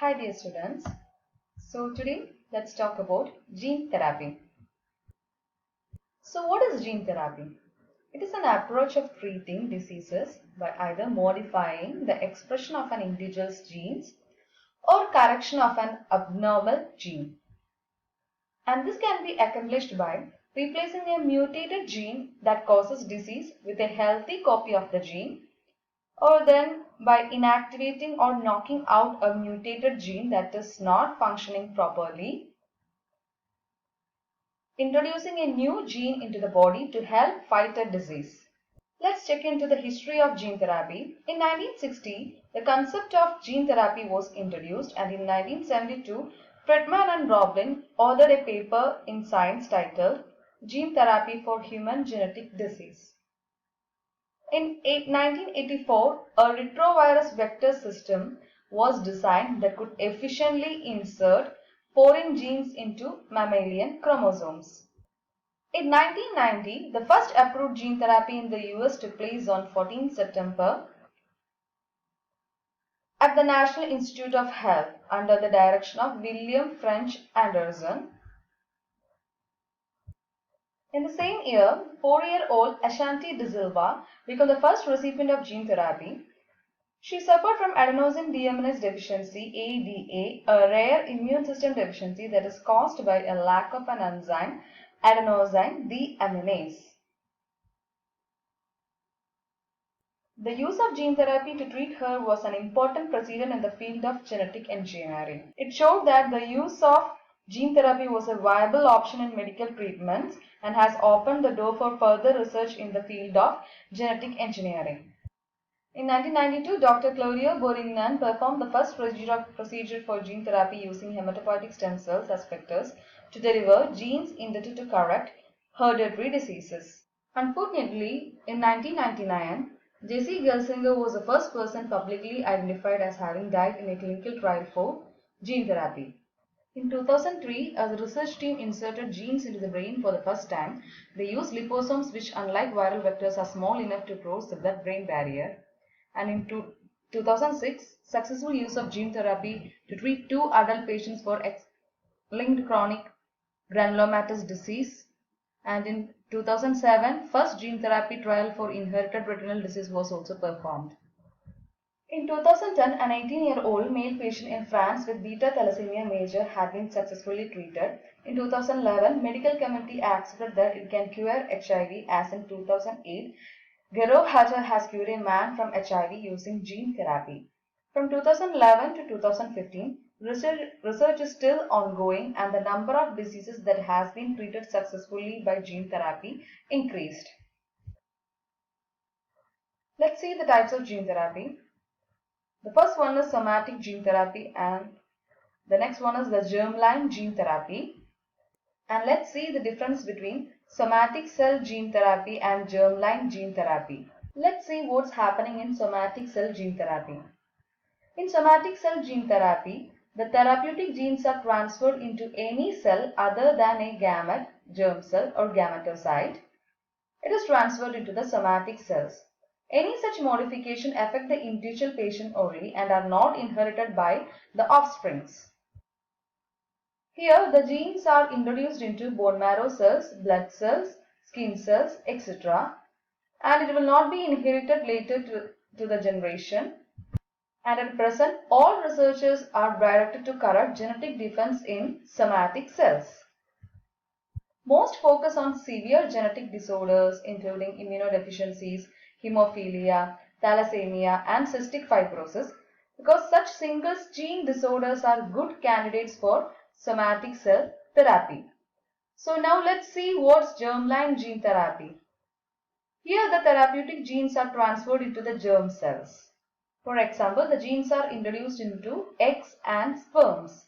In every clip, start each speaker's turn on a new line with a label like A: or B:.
A: Hi dear students. So today let's talk about gene therapy. So what is gene therapy? It is an approach of treating diseases by either modifying the expression of an individual's genes or correction of an abnormal gene. And this can be accomplished by replacing a mutated gene that causes disease with a healthy copy of the gene, or then by inactivating or knocking out a mutated gene that is not functioning properly, introducing a new gene into the body to help fight a disease. Let's check into the history of gene therapy. In 1960, the concept of gene therapy was introduced, and in 1972, Fredman and Roblin authored a paper in Science titled Gene Therapy for Human Genetic Disease. In 1984, a retrovirus vector system was designed that could efficiently insert foreign genes into mammalian chromosomes. In 1990, the first approved gene therapy in the US took place on 14 September at the National Institute of Health under the direction of William French Anderson. In the same year, 4-year-old Ashanti De Silva became the first recipient of gene therapy. She suffered from adenosine deaminase deficiency (ADA), a rare immune system deficiency that is caused by a lack of an enzyme, adenosine deaminase. The use of gene therapy to treat her was an important precedent in the field of genetic engineering. It showed that the use of gene therapy was a viable option in medical treatments and has opened the door for further research in the field of genetic engineering. In 1992, Dr. Claudio Borignan performed the first procedure for gene therapy using hematopoietic stem cells as vectors to deliver genes intended to correct hereditary diseases. Unfortunately, in 1999, Jesse Gelsinger was the first person publicly identified as having died in a clinical trial for gene therapy. In 2003, as the research team inserted genes into the brain for the first time, they used liposomes which, unlike viral vectors, are small enough to cross the blood-brain barrier. And in 2006, successful use of gene therapy to treat 2 adult patients for X-linked chronic granulomatous disease. And in 2007, first gene therapy trial for inherited retinal disease was also performed. In 2010, an 18-year-old male patient in France with beta thalassemia major had been successfully treated. In 2011, medical community accepted that it can cure HIV, as in 2008, Gero Hatter has cured a man from HIV using gene therapy. From 2011 to 2015, research is still ongoing and the number of diseases that has been treated successfully by gene therapy increased. Let's see the types of gene therapy. The first one is somatic gene therapy and the next one is the germline gene therapy. And let's see the difference between somatic cell gene therapy and germline gene therapy. Let's see what's happening in somatic cell gene therapy. In somatic cell gene therapy, the therapeutic genes are transferred into any cell other than a gamete, germ cell or gametocyte. It is transferred into the somatic cells. Any such modification affect the individual patient only and are not inherited by the offsprings. Here, the genes are introduced into bone marrow cells, blood cells, skin cells, etc. and it will not be inherited later to the generation. And at present, all researchers are directed to correct genetic defects in somatic cells. Most focus on severe genetic disorders including immunodeficiencies, hemophilia, thalassemia and cystic fibrosis because such single gene disorders are good candidates for somatic cell therapy. So now let's see what's germline gene therapy. Here the therapeutic genes are transferred into the germ cells. For example, the genes are introduced into eggs and sperms.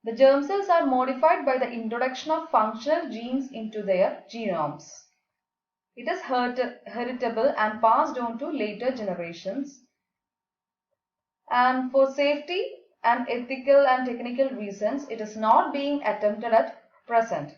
A: The germ cells are modified by the introduction of functional genes into their genomes. It is heritable and passed on to later generations. And for safety and ethical and technical reasons, it is not being attempted at present.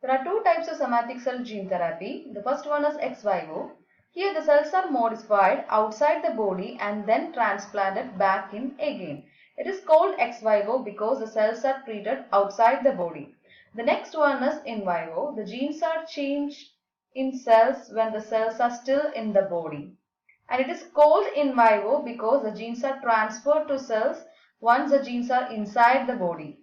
A: There are 2 types of somatic cell gene therapy. The first one is ex vivo. Here the cells are modified outside the body and then transplanted back in again. It is called ex vivo because the cells are treated outside the body. The next one is in vivo. The genes are changed in cells when the cells are still in the body. And it is called in vivo because the genes are transferred to cells once the genes are inside the body.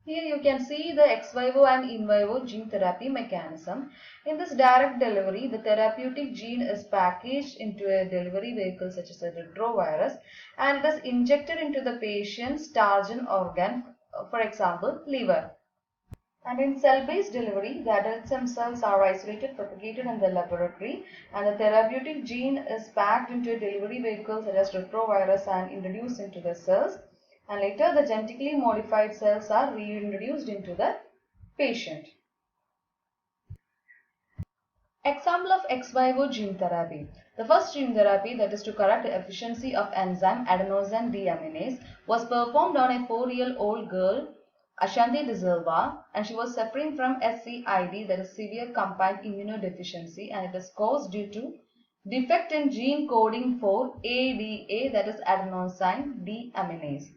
A: Here you can see the ex vivo and in vivo gene therapy mechanism. In this direct delivery, the therapeutic gene is packaged into a delivery vehicle such as a retrovirus and it is injected into the patient's target organ, for example, liver. And in cell-based delivery, the adult stem cells are isolated, propagated in the laboratory, and the therapeutic gene is packed into a delivery vehicle such as retrovirus and introduced into the cells. And later, the genetically modified cells are reintroduced into the patient. Example of ex vivo gene therapy. The first gene therapy, that is to correct the efficiency of enzyme adenosine deaminase, was performed on a 4-year-old girl, Ashanti De Silva, and she was suffering from SCID, that is severe combined immunodeficiency, and it is caused due to defect in gene coding for ADA, that is adenosine deaminase.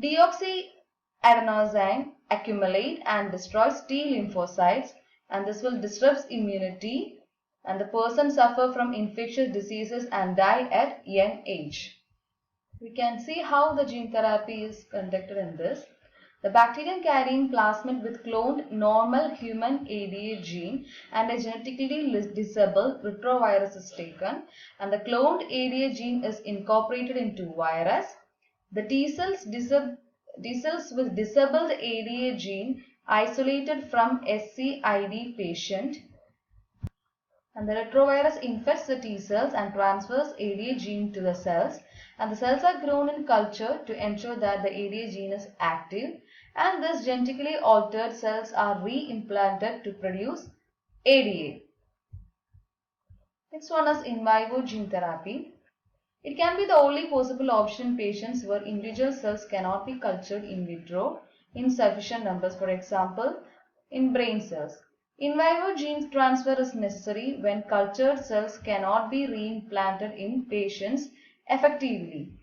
A: Deoxyadenosine accumulate and destroys T lymphocytes, and this will disrupt immunity, and the person suffer from infectious diseases and die at young age. We can see how the gene therapy is conducted in this. The bacterium carrying plasmid with cloned normal human ADA gene and a genetically disabled retrovirus is taken, and the cloned ADA gene is incorporated into virus. The T cells with disabled ADA gene isolated from SCID patient, and the retrovirus infects the T cells and transfers ADA gene to the cells, and the cells are grown in culture to ensure that the ADA gene is active, and these genetically altered cells are re-implanted to produce ADA. Next one is in vivo gene therapy. It can be the only possible option in patients where individual cells cannot be cultured in vitro in sufficient numbers, for example, in brain cells. In vivo gene transfer is necessary when cultured cells cannot be reimplanted in patients effectively.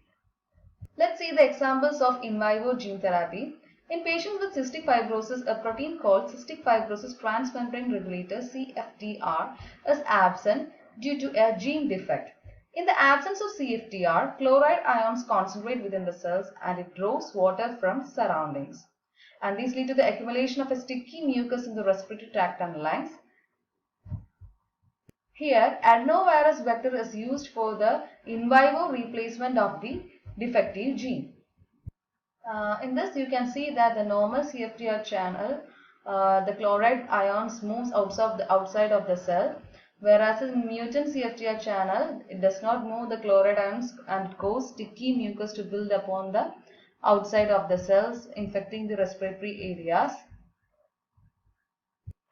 A: Let's see the examples of in vivo gene therapy. In patients with cystic fibrosis, a protein called cystic fibrosis transmembrane regulator CFTR is absent due to a gene defect. In the absence of CFTR, chloride ions concentrate within the cells and it draws water from surroundings. And these lead to the accumulation of a sticky mucus in the respiratory tract and lungs. Here, adenovirus vector is used for the in vivo replacement of the defective gene. In this, you can see that the normal CFTR channel, the chloride ions moves outside of the cell, whereas in mutant CFTR channel, it does not move the chloride ions and cause sticky mucus to build upon the outside of the cells, infecting the respiratory areas.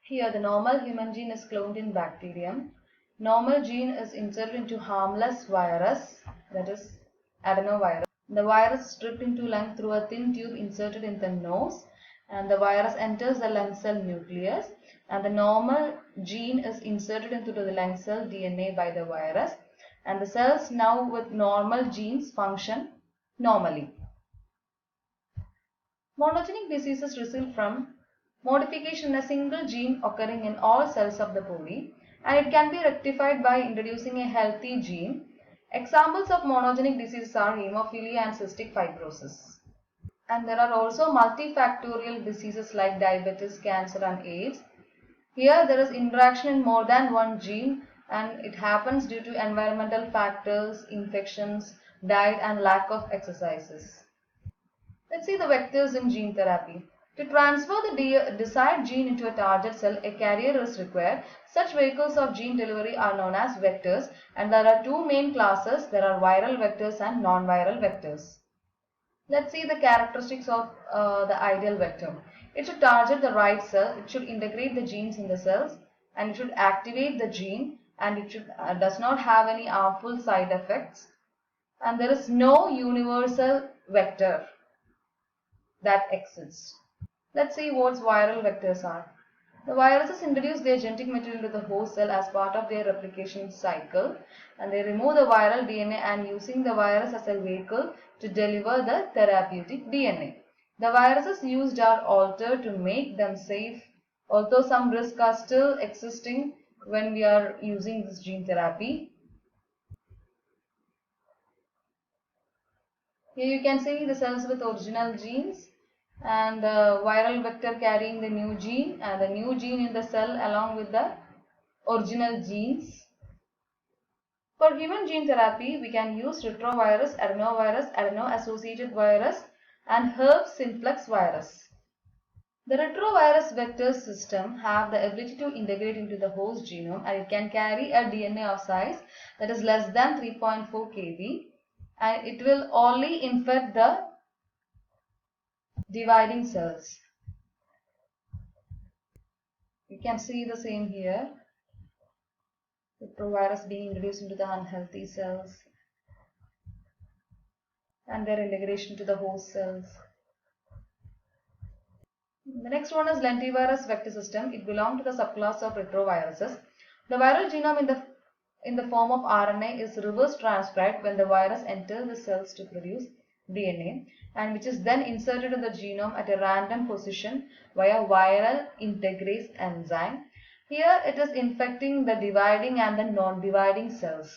A: Here, the normal human gene is cloned in bacterium. Normal gene is inserted into harmless virus, that is adenovirus. The virus is stripped into lung through a thin tube inserted in the nose, and the virus enters the lung cell nucleus, and the normal gene is inserted into the lung cell DNA by the virus, and the cells now with normal genes function normally. Monogenic diseases result from modification in a single gene occurring in all cells of the body, and it can be rectified by introducing a healthy gene. Examples of monogenic diseases are hemophilia and cystic fibrosis. And there are also multifactorial diseases like diabetes, cancer and AIDS. Here there is interaction in more than one gene, and it happens due to environmental factors, infections, diet and lack of exercises. Let's see the vectors in gene therapy. To transfer the desired gene into a target cell, a carrier is required. Such vehicles of gene delivery are known as vectors, and there are two main classes. There are viral vectors and non-viral vectors. Let's see the characteristics of the ideal vector. It should target the right cell, it should integrate the genes in the cells, and it should activate the gene, and it should, does not have any harmful side effects. And there is no universal vector that exists. Let's see what viral vectors are. The viruses introduce their genetic material to the host cell as part of their replication cycle, and they remove the viral DNA and using the virus as a vehicle to deliver the therapeutic DNA. The viruses used are altered to make them safe, although some risks are still existing when we are using this gene therapy. Here you can see the cells with original genes and the viral vector carrying the new gene and the new gene in the cell along with the original genes. For human gene therapy, we can use retrovirus, adenovirus, adeno-associated virus and herpes simplex virus. The retrovirus vector system have the ability to integrate into the host genome and it can carry a DNA of size that is less than 3.4 kb and it will only infect the dividing cells. You can see the same here. Retrovirus being introduced into the unhealthy cells and their integration to the host cells. The next one is lentivirus vector system. It belongs to the subclass of retroviruses. The viral genome in the form of RNA is reverse transcribed when the virus enters the cells to produce DNA and which is then inserted in the genome at a random position via viral integrase enzyme. Here it is infecting the dividing and the non-dividing cells.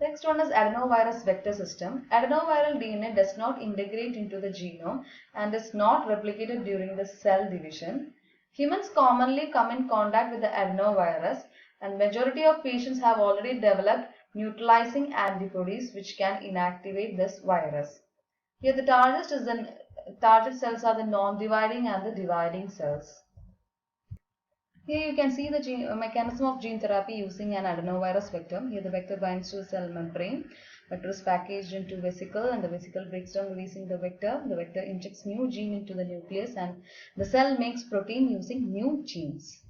A: Next one is adenovirus vector system. Adenoviral DNA does not integrate into the genome and is not replicated during the cell division. Humans commonly come in contact with the adenovirus and majority of patients have already developed neutralizing antibodies which can inactivate this virus. Here the target cells are the non-dividing and the dividing cells. Here you can see the mechanism of gene therapy using an adenovirus vector. Here the vector binds to a cell membrane. Vector is packaged into vesicle and the vesicle breaks down releasing the vector. The vector injects new gene into the nucleus and the cell makes protein using new genes.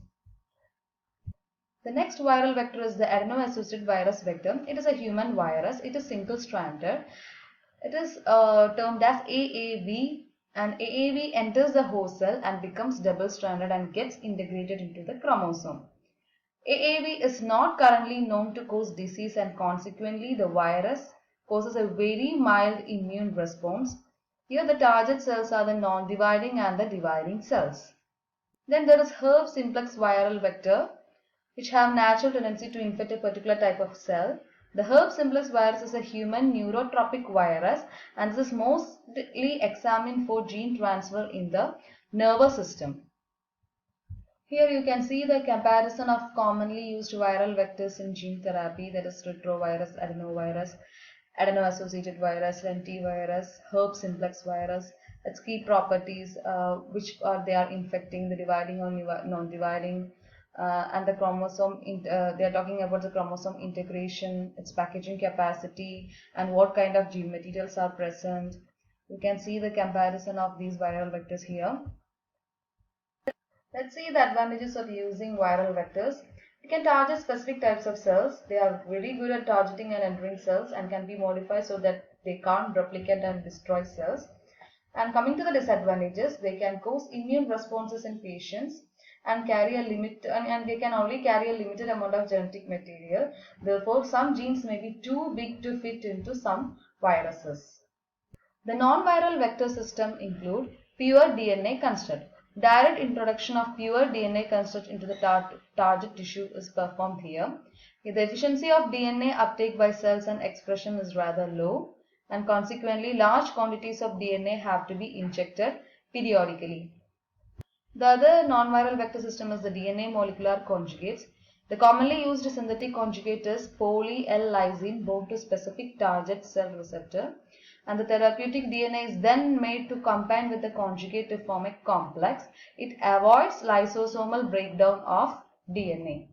A: The next viral vector is the adeno-associated virus vector. It is a human virus. It is single-stranded. It is termed as AAV. And AAV enters the host cell and becomes double-stranded and gets integrated into the chromosome. AAV is not currently known to cause disease and consequently the virus causes a very mild immune response. Here the target cells are the non-dividing and the dividing cells. Then there is herpes simplex viral vector which have natural tendency to infect a particular type of cell. The herpes simplex virus is a human neurotropic virus and this is mostly examined for gene transfer in the nervous system. Here you can see the comparison of commonly used viral vectors in gene therapy, that is retrovirus, adenovirus, adeno-associated virus, lentivirus, herpes simplex virus. Its key properties they are infecting the dividing or non-dividing. And the chromosome, they are talking about the chromosome integration, its packaging capacity and what kind of gene materials are present. You can see the comparison of these viral vectors here. Let's see the advantages of using viral vectors. You can target specific types of cells. They are very good at targeting and entering cells and can be modified so that they can't replicate and destroy cells. And coming to the disadvantages, they can cause immune responses in patients and they can only carry a limited amount of genetic material. Therefore, some genes may be too big to fit into some viruses. The non-viral vector system include pure DNA construct. Direct introduction of pure DNA construct into the target tissue is performed here. The efficiency of DNA uptake by cells and expression is rather low and consequently large quantities of DNA have to be injected periodically. The other non-viral vector system is the DNA molecular conjugates. The commonly used synthetic conjugate is poly-L-lysine bound to specific target cell receptor and the therapeutic DNA is then made to combine with the conjugate to form a complex. It avoids lysosomal breakdown of DNA.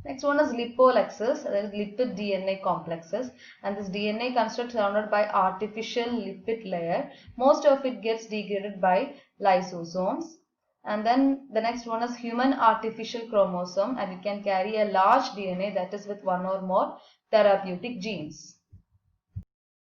A: Next one is lipolexes, that is lipid DNA complexes, and this DNA construct surrounded by artificial lipid layer. Most of it gets degraded by lysosomes. And then the next one is human artificial chromosome and it can carry a large DNA that is with one or more therapeutic genes.